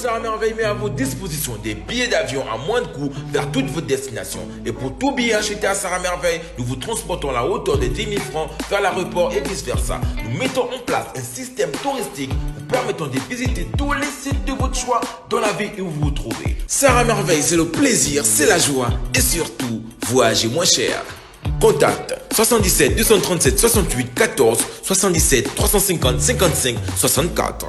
Sara Merveille met à votre disposition des billets d'avion à moindre coût vers toutes vos destinations. Et pour tout billet acheté à Sara Merveille, nous vous transportons à la hauteur de 10 000 francs vers l'aéroport et vice versa. Nous mettons en place un système touristique vous permettant de visiter tous les sites de votre choix dans la ville où vous vous trouvez. Sara Merveille, c'est le plaisir, c'est la joie et surtout, voyager moins cher. Contact 77 237 68 14 77 350 55 64.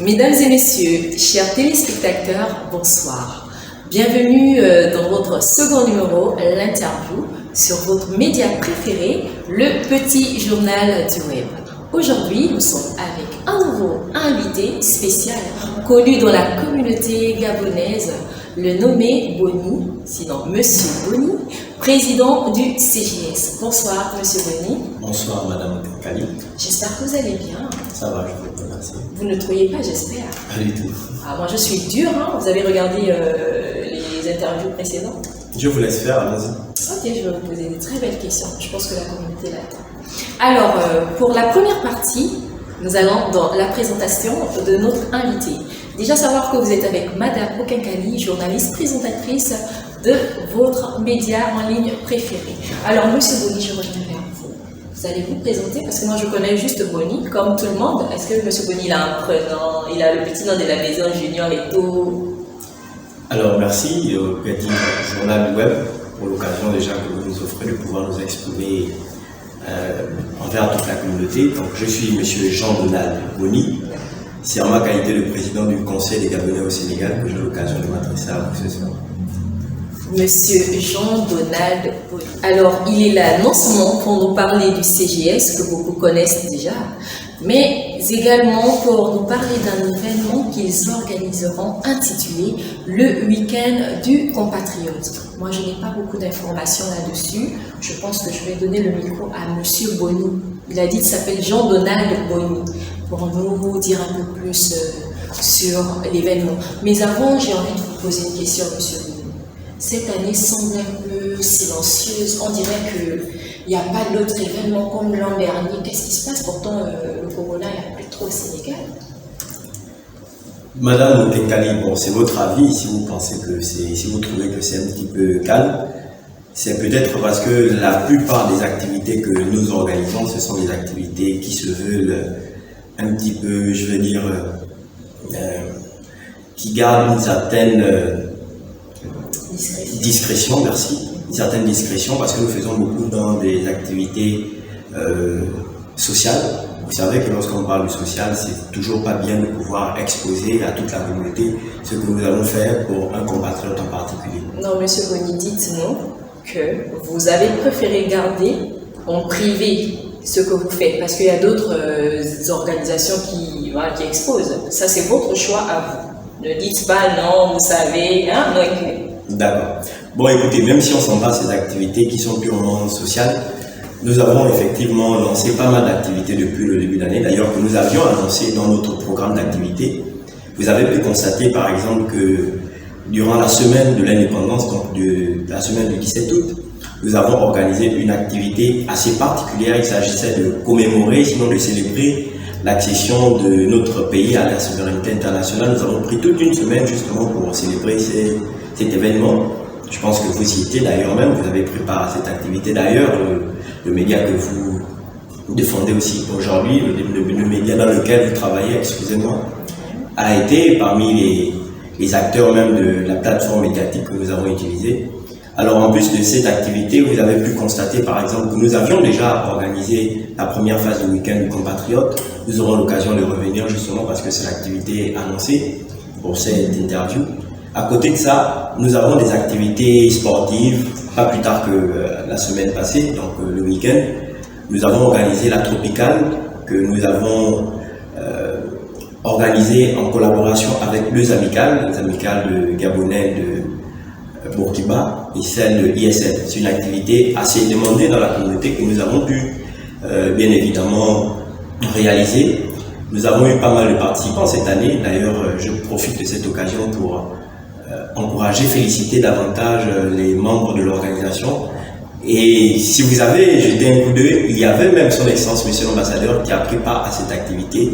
Mesdames et messieurs, chers téléspectateurs, bonsoir. Bienvenue dans votre second numéro, l'interview, sur votre média préféré, le petit journal du web. Aujourd'hui, nous sommes avec un nouveau invité spécial, connu dans la communauté gabonaise, le nommé Boni, sinon Monsieur Boni, président du CGS. Bonsoir Monsieur Boni. Bonsoir Madame Kali. J'espère que vous allez bien. Ça va, je vous remercie. Vous ne trouillez pas, j'espère. Pas du tout. Ah, moi je suis dure, hein. Vous avez regardé les interviews précédentes? Je vous laisse faire, allons-y. Ok, je vais vous poser des très belles questions. Je pense que la communauté l'attend. Alors, pour la première partie, nous allons dans la présentation de notre invité. Déjà savoir que vous êtes avec Madame Okankali, journaliste, présentatrice de votre média en ligne préféré. Alors, Monsieur Boni, je reviens vers vous. Vous allez vous présenter parce que moi je connais juste Boni, comme tout le monde. Est-ce que Monsieur Boni il a un prénom, il a le petit nom de la maison, Junior et tout? Alors, merci au petit journal web pour l'occasion déjà que vous nous offrez de pouvoir nous exprimer envers toute la communauté. Donc, je suis Monsieur Jean-Donald Boni. C'est en ma qualité de président du Conseil des Gabonais au Sénégal que j'ai l'occasion de m'adresser à vous ce soir. Monsieur Jean-Donald Boni. Alors, il est là non seulement pour nous parler du CGS que beaucoup connaissent déjà, mais également pour nous parler d'un événement qu'ils organiseront intitulé le Week-end du compatriote. Moi, je n'ai pas beaucoup d'informations là-dessus. Je pense que je vais donner le micro à Monsieur Boni. Il a dit qu'il s'appelle Jean-Donald Boni pour nous dire un peu plus sur l'événement. Mais avant, j'ai envie de vous poser une question, Monsieur Boni. Cette année semble un peu silencieuse. On dirait qu'il n'y a pas d'autres événements comme l'an dernier. Qu'est-ce qui se passe? Pourtant, le corona, il n'y a plus trop au Sénégal. Madame Okankali, bon, c'est votre avis. Si vous pensez que si vous trouvez que c'est un petit peu calme, c'est peut-être parce que la plupart des activités que nous organisons, ce sont des activités qui se veulent un petit peu, je veux dire, qui gardent une certaine discrétion, merci. Une certaine discrétion parce que nous faisons beaucoup dans des activités sociales. Vous savez que lorsqu'on parle du social, c'est toujours pas bien de pouvoir exposer à toute la communauté ce que nous allons faire pour un compatriote en particulier. Non, Monsieur Boni, dites-nous que vous avez préféré garder en privé ce que vous faites parce qu'il y a d'autres organisations qui exposent. Ça, c'est votre choix à vous. Ne dites pas non, vous savez, hein, non. D'accord. Bon, écoutez, même si on s'en passe ces activités qui sont purement sociales, nous avons effectivement lancé pas mal d'activités depuis le début de l'année, d'ailleurs que nous avions annoncé dans notre programme d'activité. Vous avez pu constater par exemple que durant la semaine de l'indépendance, donc la semaine du 17 août, nous avons organisé une activité assez particulière. Il s'agissait de commémorer, sinon de célébrer l'accession de notre pays à la souveraineté internationale. Nous avons pris toute une semaine justement pour célébrer cet événement. Je pense que vous y étiez d'ailleurs même, vous avez préparé cette activité d'ailleurs. Le média que vous défendez aussi aujourd'hui, le média dans lequel vous travaillez, excusez-moi, a été parmi les acteurs même de la plateforme médiatique que nous avons utilisée. Alors en plus de cette activité, vous avez pu constater par exemple que nous avions déjà organisé la première phase du week-end du compatriote. Nous aurons l'occasion de revenir justement parce que c'est l'activité annoncée pour cette interview. À côté de ça, nous avons des activités sportives, pas plus tard que la semaine passée, donc le week-end. Nous avons organisé la Tropicale, que nous avons organisée en collaboration avec les amicales de Gabonais de Bourguiba et celle de ISL. C'est une activité assez demandée dans la communauté que nous avons pu bien évidemment réaliser. Nous avons eu pas mal de participants cette année. D'ailleurs, je profite de cette occasion pour encourager, féliciter davantage les membres de l'organisation. Et si vous avez jeté un coup d'œil, il y avait même son excellence, monsieur l'ambassadeur, qui a pris part à cette activité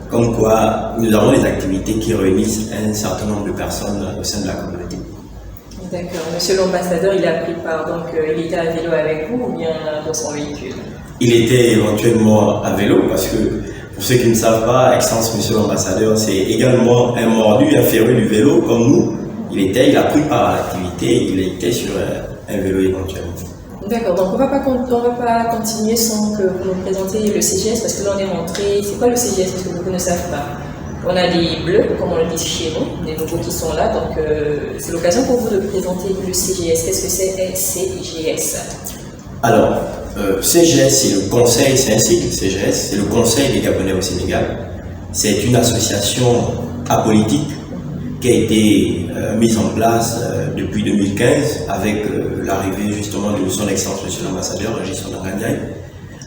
comme quoi nous avons des activités qui réunissent un certain nombre de personnes au sein de la communauté. D'accord. Monsieur l'ambassadeur, il a pris part, donc il était à vélo avec vous ou bien dans son véhicule? Il était éventuellement à vélo parce que, pour ceux qui ne savent pas, Excellence Monsieur l'ambassadeur, c'est également un mordu, un féru du vélo comme nous. Il a pris part à l'activité, il était sur un vélo éventuellement. D'accord, donc on va pas continuer sans que vous nous présentiez le CGS parce que là on est rentré. C'est quoi le CGS parce que beaucoup ne savent pas? On a des bleus, comme on le dit chez nous, des nouveaux qui sont là, donc c'est l'occasion pour vous de présenter le CGS. Qu'est-ce que c'est CGS? Alors, CGS, c'est le conseil, c'est un sigle, CGS, c'est le Conseil des Gabonais au Sénégal. C'est une association apolitique qui a été mise en place depuis 2015 avec l'arrivée justement de son Excellence Monsieur l'ambassadeur Régis Ondanganyai.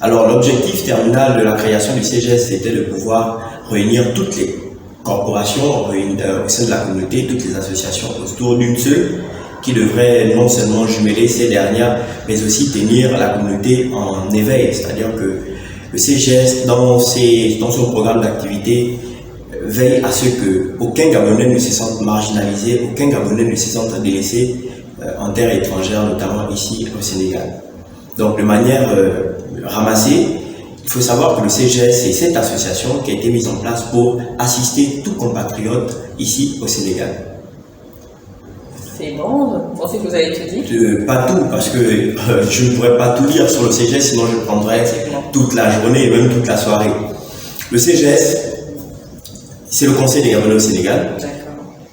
Alors l'objectif terminal de la création du CGS c'était de pouvoir réunir toutes les corporations au sein de la communauté, toutes les associations autour d'une seule qui devrait non seulement jumeler ces dernières mais aussi tenir la communauté en éveil, c'est-à-dire que le CGS dans son programme d'activité veille à ce qu'aucun Gabonais ne se sente marginalisé, aucun Gabonais ne se sente délaissé en terre étrangère, notamment ici au Sénégal. Donc de manière ramassée, il faut savoir que le CGS, c'est cette association qui a été mise en place pour assister tout compatriote ici au Sénégal. C'est bon, vous pensez que vous avez tout dit? Pas tout, parce que je ne pourrais pas tout dire sur le CGS, sinon je prendrais toute la journée et même toute la soirée. Le CGS, c'est le Conseil des Gabonais au Sénégal.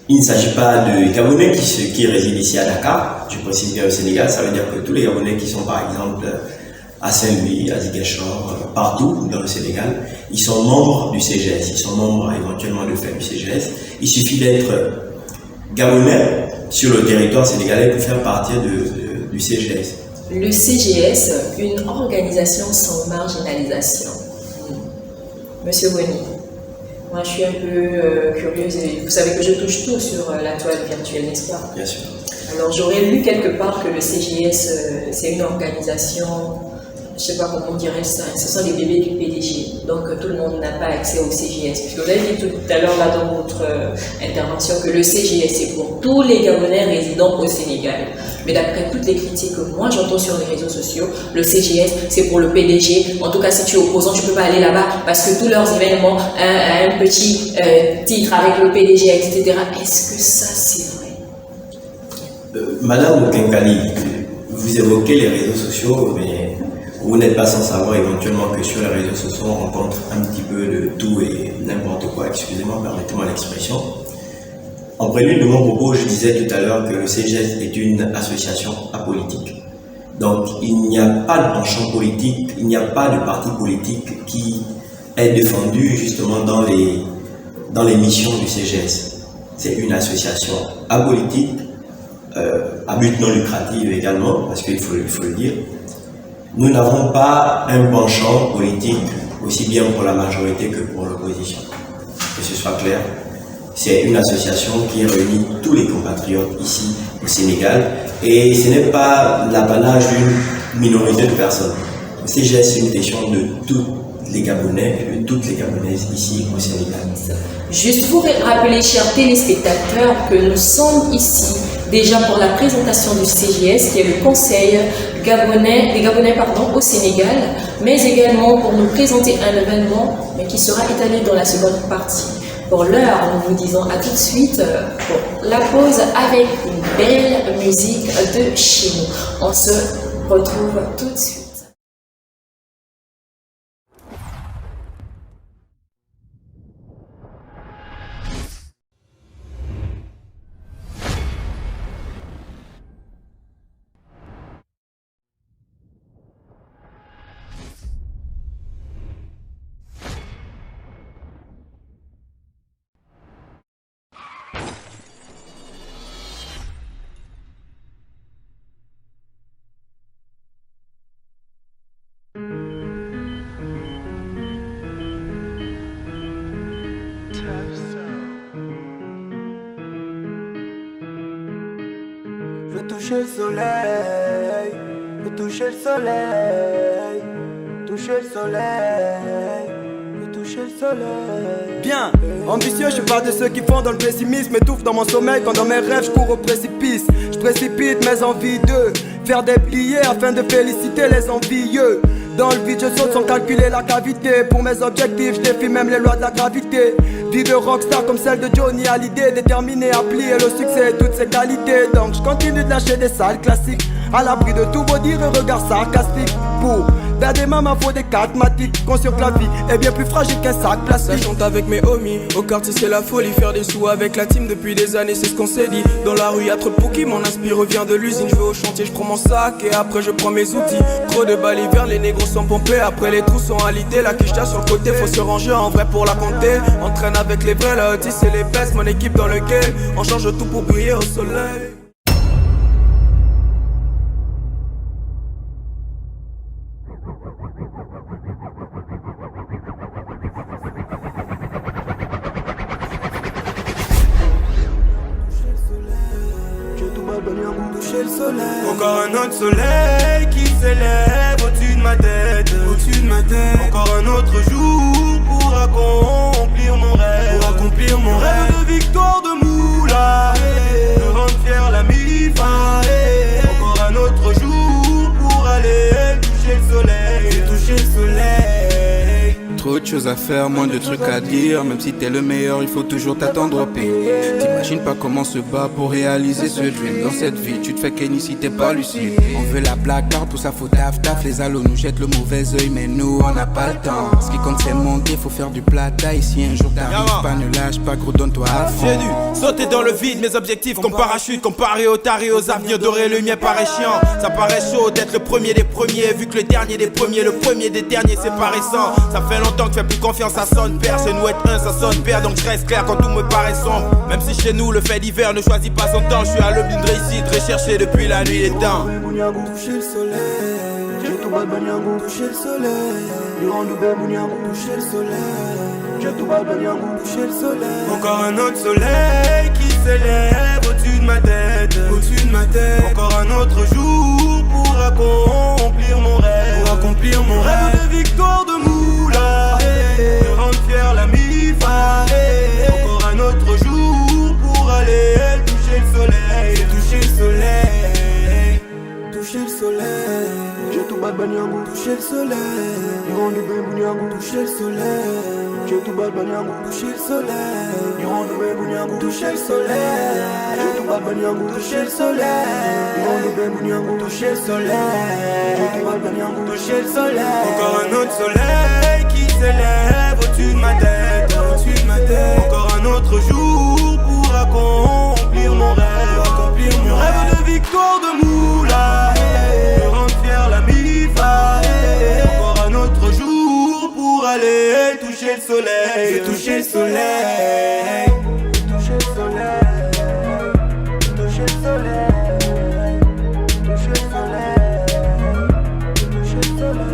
Il ne s'agit pas de Gabonais qui résident ici à Dakar, je précise bien au Sénégal, ça veut dire que tous les Gabonais qui sont par exemple à Saint-Louis, à Ziguinchor, partout dans le Sénégal, ils sont membres du CGS, ils sont membres éventuellement de fait du CGS. Il suffit d'être Gabonais sur le territoire sénégalais pour faire partie du CGS. Le CGS, une organisation sans marginalisation. Monsieur Boni, moi je suis un peu curieuse et vous savez que je touche tout sur la toile virtuelle, n'est-ce pas? Bien sûr. Alors j'aurais lu quelque part que le CGS c'est une organisation, je ne sais pas comment on dirait ça, ce sont les bébés du PDG, donc tout le monde n'a pas accès au CGS. Puisque vous avez dit tout à l'heure là dans votre intervention que le CGS c'est pour tous les Gabonais résidant au Sénégal. Mais d'après toutes les critiques que moi j'entends sur les réseaux sociaux, le CGS c'est pour le PDG. En tout cas, si tu es opposant, tu ne peux pas aller là-bas parce que tous leurs événements, un petit titre avec le PDG, etc. Est-ce que ça c'est vrai? Madame Okenkali, vous évoquez les réseaux sociaux, mais vous n'êtes pas sans savoir éventuellement que sur les réseaux sociaux on rencontre un petit peu de tout et n'importe quoi, excusez-moi, permettez-moi l'expression. En prélude de mon propos, je disais tout à l'heure que le CGS est une association apolitique. Donc il n'y a pas de penchant politique, il n'y a pas de parti politique qui est défendu justement dans les missions du CGS. C'est une association apolitique, à but non lucratif également, parce qu'il faut le dire. Nous n'avons pas un penchant politique aussi bien pour la majorité que pour l'opposition. Que ce soit clair. C'est une association qui réunit tous les compatriotes ici au Sénégal et ce n'est pas l'apanage d'une minorité de personnes. Le CGS, c'est une question de tous les Gabonais et de toutes les Gabonaises ici au Sénégal. Juste pour rappeler, chers téléspectateurs, que nous sommes ici déjà pour la présentation du CGS, qui est le Conseil des Gabonais au Sénégal, mais également pour nous présenter un événement mais qui sera étalé dans la seconde partie. Pour l'heure, nous vous disons à tout de suite pour la pause avec une belle musique de chez nous. On se retrouve tout de suite. Je touche le soleil, je touche le soleil, toucher le soleil, je touche toucher le soleil. Bien, ambitieux, je suis pas de ceux qui font dans le pessimisme. Étouffe dans mon sommeil quand dans mes rêves je cours au précipice. Je précipite mes envies de faire des billets afin de féliciter les envieux. Dans le vide je saute sans calculer la cavité. Pour mes objectifs je défie même les lois de la gravité. Vie de rockstar comme celle de Johnny Hallyday, déterminé à plier le succès et toutes ses qualités. Donc je continue de lâcher des salles classiques, à l'abri de tous vos dires et regards sarcastiques. Pour faire des mamans faut des mathématiques. Conscient que la vie est bien plus fragile qu'un sac plastique. Ça chante avec mes homies, au quartier c'est la folie. Faire des sous avec la team depuis des années, c'est ce qu'on s'est dit. Dans la rue y'a trop de pour qui m'en inspire, revient de l'usine. Je vais au chantier, je prends mon sac et après je prends mes outils. Trop de balles hiver, les négros sont pompés. Après les trous sont à l'idée, la quiche sur le côté. Faut se ranger en vrai pour la compter. Entraîne avec les vrais, la Otis et les best. Mon équipe dans le game, on change tout pour briller au soleil. Toucher le soleil. Encore un autre soleil qui s'élève au-dessus de ma tête. Au-dessus de ma tête. Encore un autre jour pour accomplir mon rêve. Pour accomplir mon rêve de victoire de Moula. De rendre fier la MIFA. Encore un autre jour pour aller toucher le soleil. Toucher le soleil. Trop de choses à faire, moins de trucs à dire. Même si t'es le meilleur, il faut toujours t'attendre au pire. T'imagines pas comment se bat pour réaliser ce dream. Dans cette vie, tu te fais kenny si t'es pas lucide. On veut la placard, pour ça faut taf. Les allos nous jettent le mauvais oeil, mais nous on n'a pas le temps. Ce qui compte c'est monter, faut faire du plata. Et si un jour t'arrives pas, ne lâche pas, gros, donne-toi à fond. J'ai dû sauter dans le vide, mes objectifs comme parachute. Comparé aux tarés, aux avenirs dorés, le mien paraît chiant. Ça paraît chaud d'être le premier des premiers. Vu que le dernier des premiers, le premier des derniers, c'est pas récent. Ça fait longtemps que je fais plus confiance, ça sonne père. Chez nous être un, ça sonne père. Donc je reste clair quand tout me paraît sombre. Même si chez nous le fait d'hiver ne choisit pas son temps. Je suis à l'aube d'une réussite recherchée depuis la nuit des temps. Toucher le soleil. J'ai tout bas de toucher le soleil. Durant le Bouniangou, toucher le soleil. J'ai tout bas de toucher le soleil. Encore un autre soleil qui s'élève au-dessus de ma tête. Au-dessus de ma tête. Encore un autre jour pour accomplir mon rêve. Pour accomplir mon rêve de victoire de Moula. De rendre fier la MIFA. Encore un autre jour pour aller toucher le soleil. Toucher le soleil. Toucher le soleil. J'ai tout bas de toucher le soleil. Durant le Bouniangou, toucher le soleil. J'ai tout bas de toucher le soleil. Durant le Bouniangou, toucher le soleil. J'ai tout bas de toucher le soleil. Durant le Bouniangou, toucher le soleil. J'ai tout bas de toucher le soleil. Encore un autre soleil qui s'élève au-dessus de ma tête. Au-dessus de ma tête. Encore un autre jour pour accomplir mon rêve. Accomplir mon rêve de victoire de Moula. De rendre fier la MIFA. Encore un autre jour pour aller toucher le soleil. Toucher le soleil. Toucher le soleil. Toucher le soleil. Toucher le soleil. Toucher le soleil.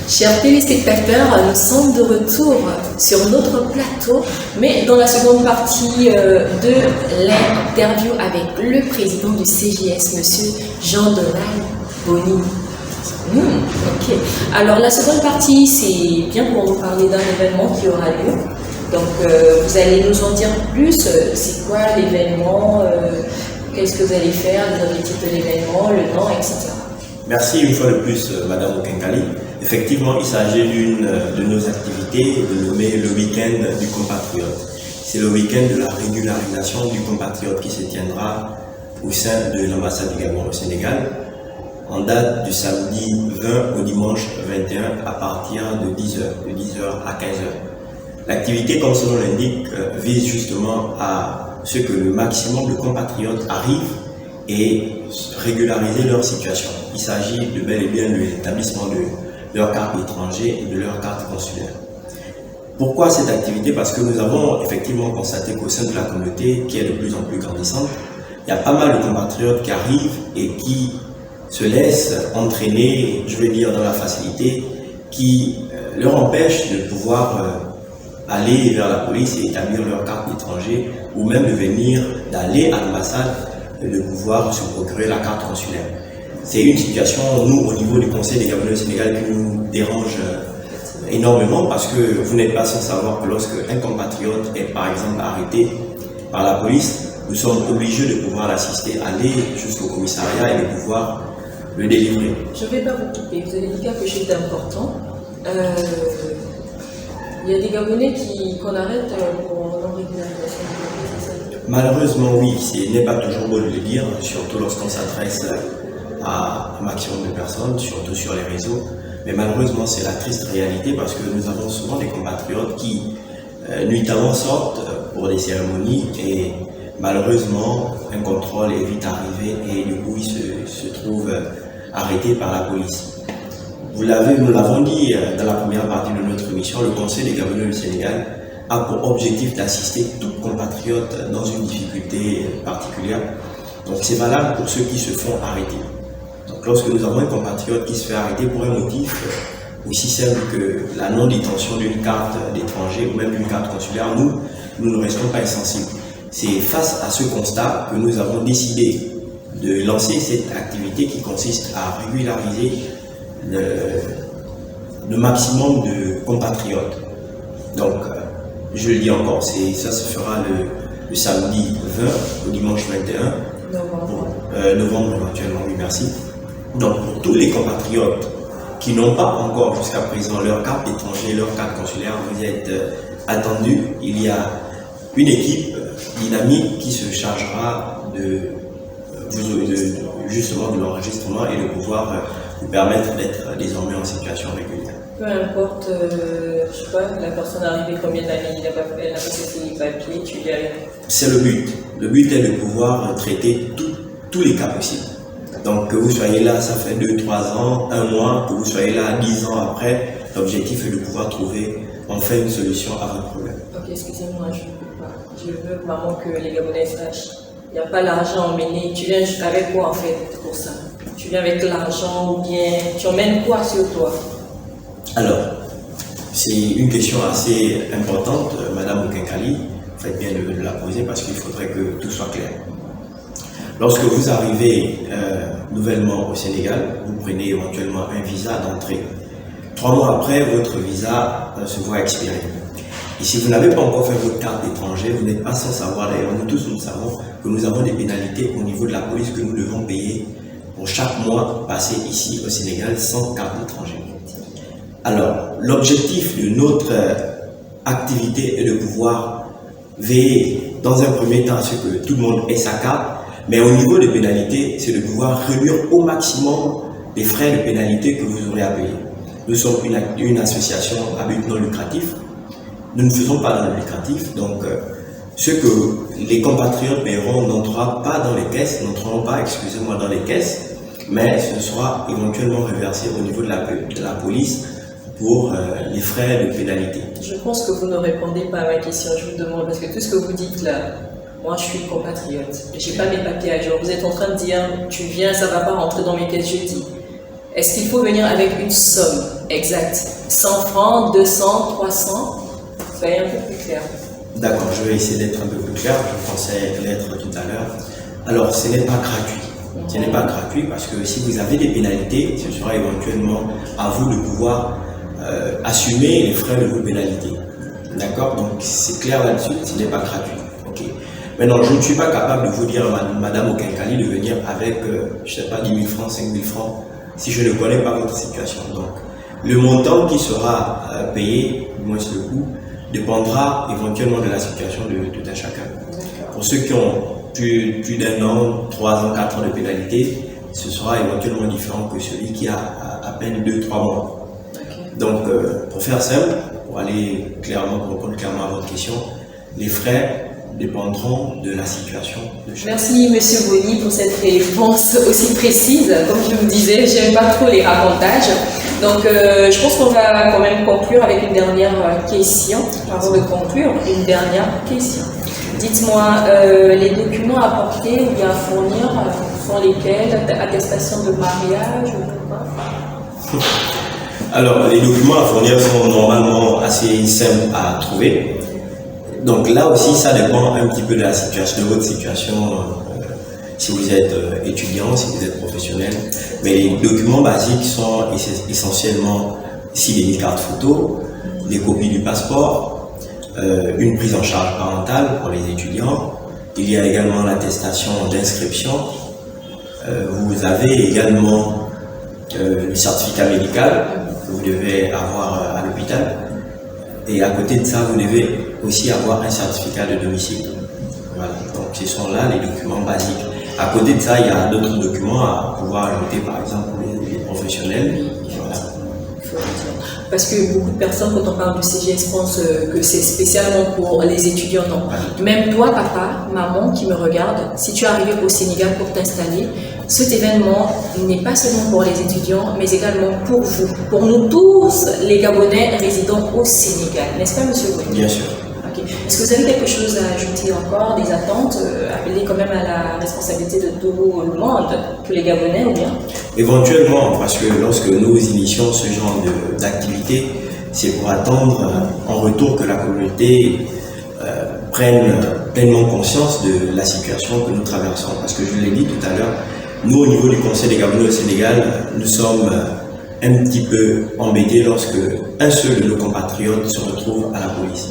Chers téléspectateurs, nous sommes de retour sur notre plateau, mais dans la seconde partie de l'interview avec le président du CGS, monsieur Jean-Donald Boni. Ok. Alors la seconde partie, c'est bien pour nous parler d'un événement qui aura lieu. Donc vous allez nous en dire plus. C'est quoi l'événement, qu'est-ce que vous allez faire, les objectifs de l'événement, le nom, etc. Merci une fois de plus, Madame Okenkali. Effectivement, il s'agit d'une de nos activités nommée le week-end du compatriote. C'est le week-end de la régularisation du compatriote qui se tiendra au sein de l'ambassade du Gabon au Sénégal en date du samedi 20 au dimanche 21 à partir de 10h à 15h. L'activité, comme son nom l'indique, vise justement à ce que le maximum de compatriotes arrivent et régulariser leur situation. Il s'agit de bel et bien de l'établissement de leur carte étrangère et de leur carte consulaire. Pourquoi cette activité? Parce que nous avons effectivement constaté qu'au sein de la communauté, qui est de plus en plus grandissante, il y a pas mal de compatriotes qui arrivent et qui se laissent entraîner, je vais dire, dans la facilité, qui leur empêche de pouvoir aller vers la police et établir leur carte d'étranger, ou même d'aller à l'ambassade et de pouvoir se procurer la carte consulaire. C'est une situation, nous, au niveau du Conseil des Gabonais au Sénégal, qui nous dérange énormément, parce que vous n'êtes pas sans savoir que lorsque un compatriote est par exemple arrêté par la police, nous sommes obligés de pouvoir l'assister, aller jusqu'au commissariat et de pouvoir le délivrer. Je ne vais pas vous couper, vous avez dit quelque chose d'important. Il y a des Gabonais qu'on arrête pour non-régularisation du papier, c'est ça? Malheureusement, oui, ce n'est pas toujours beau de le dire, surtout lorsqu'on s'adresse à un maximum de personnes, surtout sur les réseaux. Mais malheureusement, c'est la triste réalité parce que nous avons souvent des compatriotes qui, nuitamment, sortent pour des cérémonies et malheureusement, un contrôle est vite arrivé et du coup, ils se trouvent arrêtés par la police. Nous l'avons dit dans la première partie de notre émission, le Conseil des Gabonais du Sénégal a pour objectif d'assister tout compatriote dans une difficulté particulière. Donc c'est valable pour ceux qui se font arrêter. Donc lorsque nous avons un compatriote qui se fait arrêter pour un motif aussi simple que la non-détention d'une carte d'étranger ou même d'une carte consulaire, nous ne restons pas insensibles. C'est face à ce constat que nous avons décidé de lancer cette activité qui consiste à régulariser le maximum de compatriotes. Donc, je le dis encore, ça se fera le samedi 20 au dimanche 21 novembre éventuellement, oui, merci. Donc, pour tous les compatriotes qui n'ont pas encore jusqu'à présent leur carte d'étranger, leur carte consulaire, vous êtes attendus. Il y a une équipe dynamique qui se chargera justement de l'enregistrement et de pouvoir vous permettre d'être désormais en situation régulière. Peu importe, je sais pas, la personne est arrivée combien d'années, elle n'a pas fait ses papiers, tu y arrives. C'est le but. Le but est de pouvoir traiter tous les cas possibles. Donc que vous soyez là, ça fait 2-3 ans, 1 mois, que vous soyez là 10 ans après, l'objectif est de pouvoir trouver enfin une solution à votre problème. Ok, excusez-moi, je ne peux pas. Je veux vraiment que les Gabonais sachent. Il n'y a pas l'argent emmené. Tu viens avec quoi en fait pour ça? Tu viens avec l'argent ou bien tu emmènes quoi sur toi? Alors, c'est une question assez importante, Madame Okenkali. Vous faites bien de la poser parce qu'il faudrait que tout soit clair. Lorsque vous arrivez nouvellement au Sénégal, vous prenez éventuellement un visa d'entrée. 3 mois après, votre visa se voit expirer. Et si vous n'avez pas encore fait votre carte d'étranger, vous n'êtes pas sans savoir, d'ailleurs nous tous nous savons que nous avons des pénalités au niveau de la police que nous devons payer pour chaque mois passé ici au Sénégal sans carte d'étranger. Alors, l'objectif de notre activité est de pouvoir veiller dans un premier temps à ce que tout le monde ait sa carte, mais au niveau des pénalités, c'est de pouvoir réduire au maximum les frais de pénalité que vous aurez à payer. Nous sommes une association à but non lucratif. Nous ne faisons pas dans le lucratif, donc ce que les compatriotes paieront n'entrera pas dans les caisses, n'entreront pas, excusez-moi, dans les caisses, mais ce sera éventuellement reversé au niveau de la police pour les frais de pénalité. Je pense que vous ne répondez pas à ma question, je vous demande, parce que tout ce que vous dites là, moi je suis compatriote, je n'ai pas mes papiers à jour. Vous êtes en train de dire, tu viens, ça ne va pas rentrer dans mes caisses, je dis. Est-ce qu'il faut venir avec une somme exacte? 100 francs, 200, 300? Soyez un peu plus clair. D'accord, je vais essayer d'être un peu plus clair, je pensais l'être tout à l'heure. Alors, ce n'est pas gratuit. Ce n'est pas gratuit parce que si vous avez des pénalités, ce sera éventuellement à vous de pouvoir assumer les frais de vos pénalités. D'accord? Donc, c'est clair là-dessus, ce n'est pas gratuit. Ok. Maintenant, je ne suis pas capable de vous dire à Madame Okenkali de venir avec, je ne sais pas, 10 000 francs, 5 000 francs, si je ne connais pas votre situation. Donc, le montant qui sera payé, du moins le coût, dépendra éventuellement de la situation de tout un chacun. Pour ceux qui ont plus d'1 an, 3 ans, 4 ans de pénalité, ce sera éventuellement différent que celui qui a à peine 2-3 mois. Donc, pour faire simple, pour aller clairement, pour répondre clairement à votre question, les frais dépendront de la situation de chacun. Merci Monsieur Boni pour cette réponse aussi précise. Comme je vous disais, j'aime pas trop les racontages. Donc je pense qu'on va quand même conclure avec une dernière question. Avant de conclure, une dernière question. Dites-moi, les documents à apporter ou bien à fournir sont lesquels? Attestation de mariage ou quoi? Alors, les documents à fournir sont normalement assez simples à trouver. Donc là aussi, ça dépend un petit peu de la situation, de votre situation, si vous êtes étudiant, si vous êtes professionnel. Mais les documents basiques sont essentiellement ici des cartes photo, des copies du passeport, une prise en charge parentale pour les étudiants. Il y a également l'attestation d'inscription. Vous avez également le certificat médical que vous devez avoir à l'hôpital. Et à côté de ça, vous devez aussi avoir un certificat de domicile. Voilà. Donc ce sont là les documents basiques. À côté de ça, il y a d'autres documents à pouvoir ajouter, par exemple pour les professionnels. Voilà. Parce que beaucoup de personnes, quand on parle du CGS, pensent que c'est spécialement pour les étudiants. Non. Même toi, papa, maman qui me regarde, si tu es arrivé au Sénégal pour t'installer, cet événement n'est pas seulement pour les étudiants, mais également pour vous, pour nous tous, les Gabonais résidant au Sénégal. N'est-ce pas, monsieur Gouin? Bien sûr. Okay. Est-ce que vous avez quelque chose à ajouter encore, des attentes, appelées quand même à la responsabilité de tout le monde, tous les Gabonais ou bien? Éventuellement, parce que lorsque nous initions ce genre d'activité, c'est pour attendre en retour que la communauté prenne pleinement conscience de la situation que nous traversons. Parce que je l'ai dit tout à l'heure, nous au niveau du Conseil des Gabonais au Sénégal, nous sommes un petit peu embêtés lorsque un seul de nos compatriotes se retrouve à la police.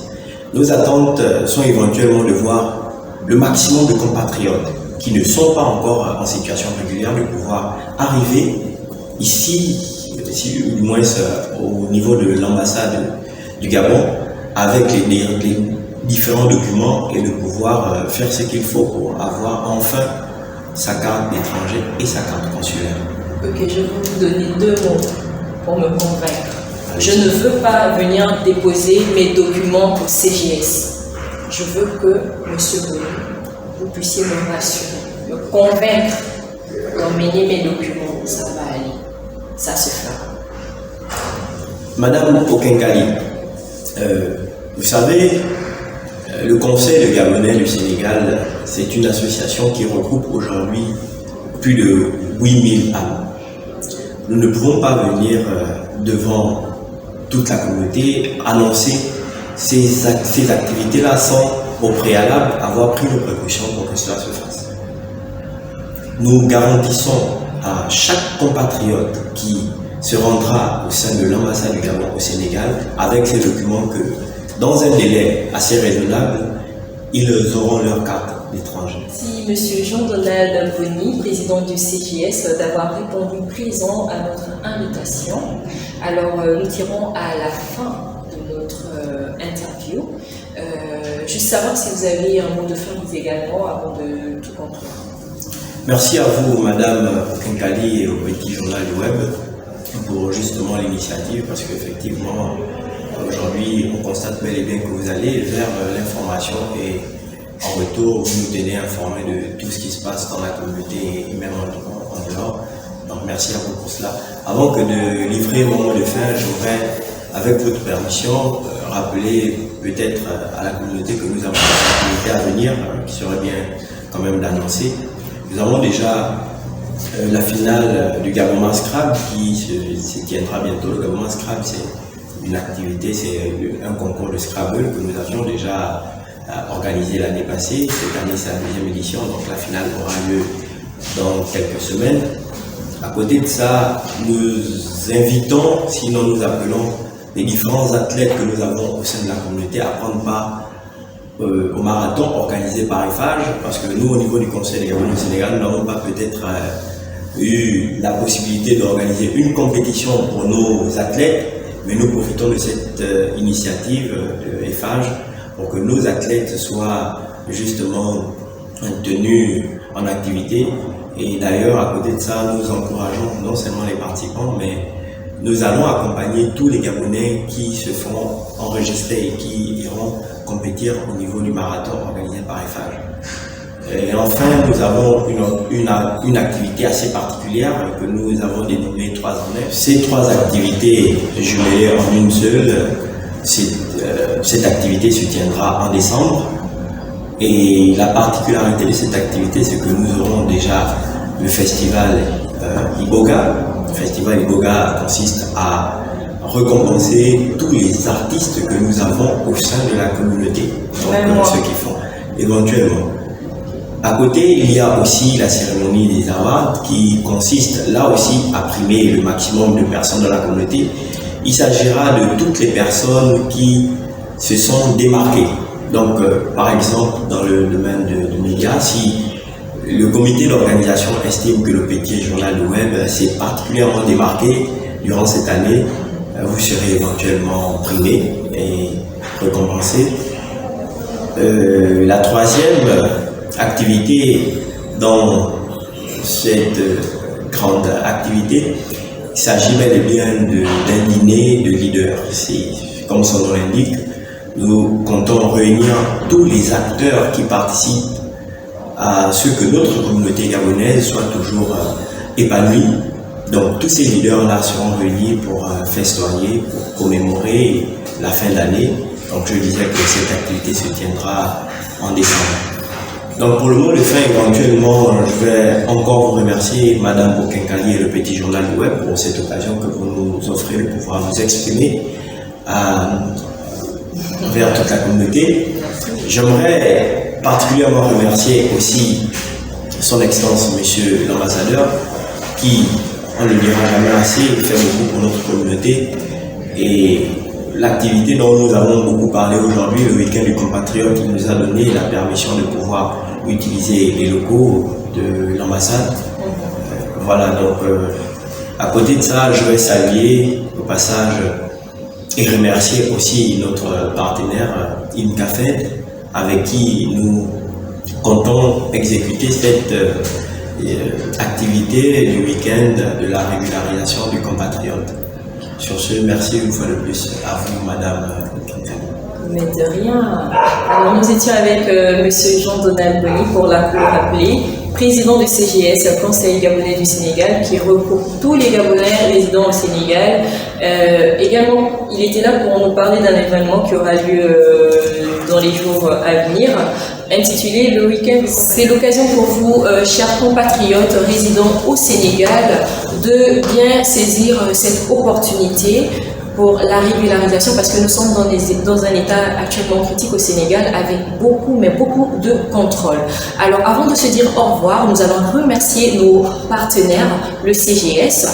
Nos attentes sont éventuellement de voir le maximum de compatriotes qui ne sont pas encore en situation régulière de pouvoir arriver ici, du moins au niveau de l'ambassade du Gabon, avec les différents documents et de pouvoir faire ce qu'il faut pour avoir enfin sa carte d'étranger et sa carte consulaire. Ok, je vais vous donner 2 mots pour me convaincre. Je ne veux pas venir déposer mes documents au CGS. Je veux que, monsieur Boni, vous puissiez me rassurer, me convaincre d'emmener mes documents. Ça va aller. Ça se fera. Madame Okenkali, vous savez, le Conseil de Gabonais du Sénégal, c'est une association qui regroupe aujourd'hui plus de 8000 âmes. Nous ne pouvons pas venir devant toute la communauté annoncer ces activités-là sans au préalable avoir pris les précautions pour que cela se fasse. Nous garantissons à chaque compatriote qui se rendra au sein de l'ambassade du Gabon au Sénégal avec ces documents que dans un délai assez raisonnable, ils auront leur carte d'étranger. Merci M. Jean-Donald Boni, président du CGS, d'avoir répondu présent à notre invitation. Alors, nous tirons à la fin de notre interview. Juste savoir si vous avez un mot de fin également avant de tout conclure. Merci à vous, Madame Okenkali, et au Petit Journal du Web pour justement l'initiative, parce qu'effectivement, aujourd'hui, on constate bel et bien que vous allez vers l'information et en retour, vous nous tenez informés de tout ce qui se passe dans la communauté et même en dehors. Donc, merci à vous pour cela. Avant que de livrer mon mot de fin, j'aurais, avec votre permission, rappeler peut-être à la communauté que nous avons une activité à venir, qui serait bien quand même d'annoncer. Nous avons déjà la finale du Gabon Scrabble qui se tiendra bientôt. Le Gabon Scrabble, c'est une activité, c'est un concours de Scrabble que nous avions déjà organisé l'année passée. Cette année, c'est la 2e édition, donc la finale aura lieu dans quelques semaines. À côté de ça, nous invitons, sinon nous appelons les différents athlètes que nous avons au sein de la communauté à prendre part au marathon organisé par EFAGE, parce que nous, au niveau du Conseil des Gabonais au Sénégal, nous n'avons pas peut-être eu la possibilité d'organiser une compétition pour nos athlètes, mais nous profitons de cette initiative de EFAGE pour que nos athlètes soient justement tenus en activité. Et d'ailleurs, à côté de ça, nous encourageons non seulement les participants, mais nous allons accompagner tous les Gabonais qui se feront enregistrer et qui iront compétir au niveau du marathon organisé par EFAGE. Et enfin, nous avons une activité assez particulière que nous avons dénommée 3 en 9. Ces 3 activités jumelées en une seule, cette activité se tiendra en décembre. Et la particularité de cette activité, c'est que nous aurons déjà le festival Iboga. Le festival Iboga consiste à récompenser tous les artistes que nous avons au sein de la communauté, donc ceux qui font éventuellement. À côté, il y a aussi la cérémonie des awards qui consiste là aussi à primer le maximum de personnes dans la communauté. Il s'agira de toutes les personnes qui se sont démarquées. Donc, par exemple, dans le domaine de médias, si le comité d'organisation estime que le petit journal web s'est particulièrement démarqué durant cette année, vous serez éventuellement primé et récompensé. La troisième activité dans cette grande activité, il s'agit bel et bien d'un dîner de leaders. Comme son nom l'indique, nous comptons réunir tous les acteurs qui participent à ce que notre communauté gabonaise soit toujours épanouie. Donc tous ces leaders-là seront réunis pour festoyer, pour commémorer la fin d'année. Donc je disais que cette activité se tiendra en décembre. Donc pour le mot de fin, éventuellement, je vais encore vous remercier Madame Bokenkali et le Petit Journal du Web pour cette occasion que vous nous offrez de pouvoir nous exprimer vers toute la communauté. J'aimerais particulièrement remercier aussi son Excellence Monsieur l'Ambassadeur qui, on ne le dira jamais assez, fait beaucoup pour notre communauté. Et l'activité dont nous avons beaucoup parlé aujourd'hui, le week-end du compatriote, qui nous a donné la permission de pouvoir utiliser les locaux de l'ambassade. Voilà, donc à côté de ça, je vais saluer au passage et remercier aussi notre partenaire INCAFED avec qui nous comptons exécuter cette activité du week-end de la régularisation du compatriote. Sur ce, merci une fois de plus à vous, Madame. Mais de rien. Alors, nous étions avec Monsieur Jean-Donald Boni pour la cour rappelée, président du CGS, Conseil gabonais du Sénégal, qui regroupe tous les Gabonais résidant au Sénégal. Également, il était là pour nous parler d'un événement qui aura lieu dans les jours à venir, intitulé Le Week-end. C'est l'occasion pour vous, chers compatriotes résidant au Sénégal, de bien saisir cette opportunité pour la régularisation, parce que nous sommes dans un état actuellement critique au Sénégal avec beaucoup de contrôle. Alors avant de se dire au revoir, nous allons remercier nos partenaires, le CGS,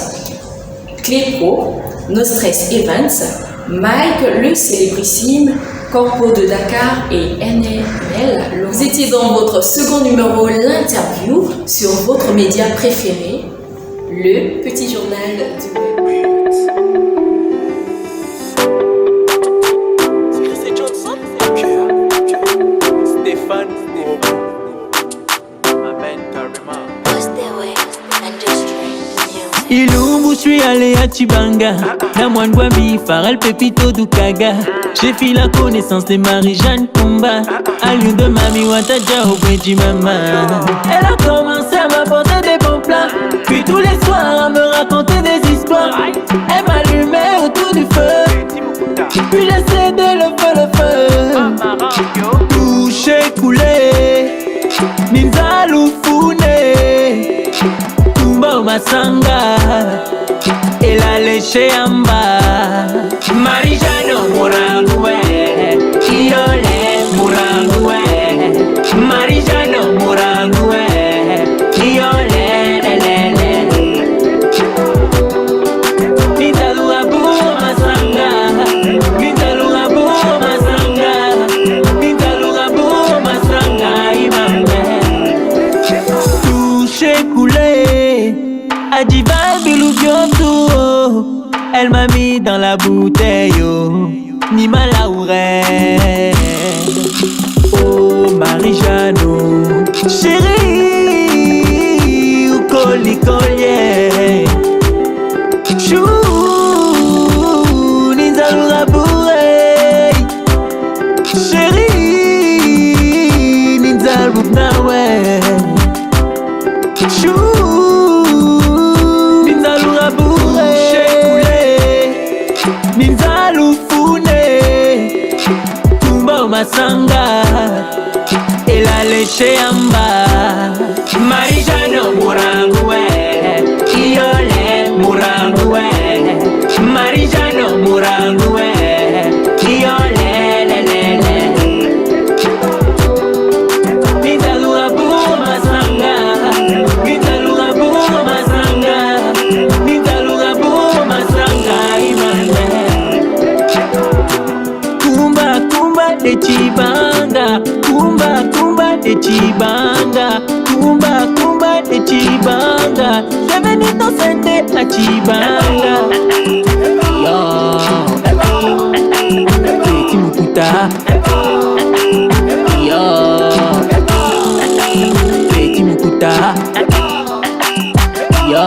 Clépro, Nostress Events, Mike, le Célébrissime, Corpo de Dakar et NNL. Vous étiez dans votre second numéro, l'interview, sur votre média préféré, le Petit Journal du Web. Ilumbu, je suis allé à Chibanga. La moine Guabi, Farel Pepito Dukaga. J'ai fait la connaissance de Marie-Jeanne Kumba. À l'une de Mami Wataja au Bredji Mama. Elle a commencé à m'apporter des bons plats, puis tous les soirs à me raconter des histoires. Elle m'allumait autour du feu, puis laissait le feu. Touché, coulé, Ninzalou Founé, Tumba Masanga, elle a léché en bas. Marie-Jeanne Mourangoué, Iolé Mourangoué, Marie-Jeanne Mourangoué, Iolé, Ninzalou Abou Masanga, Ninzalou Abou Masanga, Ninzalou Abou Masanga, Imambe. Touché, coulé, Adiva Bilou Bioto, elle m'a mis dans la bouteille, oh, ni Malaouré. Oh Marie-Jeanne, oh, chérie, ou collier, chou, Ninzalou Rabouré, chérie, Ninzalou Nawe, chou, Ninzalou Rabouré, Ninzalou Founé, Tumba Masanga, elle a léché en bas. Marie-Jeanne Mourangoué, Iolé Mourangoué, Marie-Jeanne et Chibanga. Kumba, Kumba et Chibanga. Je vais venir t'enceinter à Chibanga. Yo, Petit Mukuta. Yo, Petit Mukuta. Yo,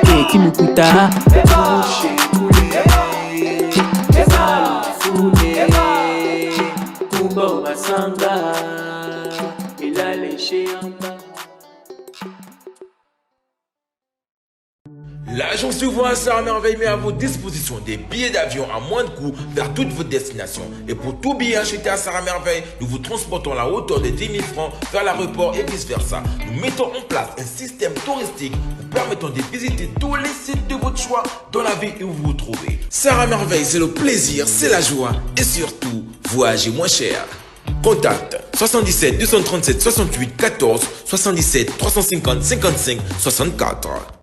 Petit Mukuta. Kumba Masanga. Il a léché un pas. L'agence de voix Sarah Merveille met à votre disposition des billets d'avion à moindre coût vers toutes vos destinations. Et pour tout billet acheté à Sarah Merveille, nous vous transportons à la hauteur de 10 000 francs vers l'aéroport et vice versa. Nous mettons en place un système touristique vous permettant de visiter tous les sites de votre choix dans la ville où vous vous trouvez. Sarah Merveille, c'est le plaisir, c'est la joie et surtout, voyager moins cher. Contact 77 237 68 14 77 350 55 64.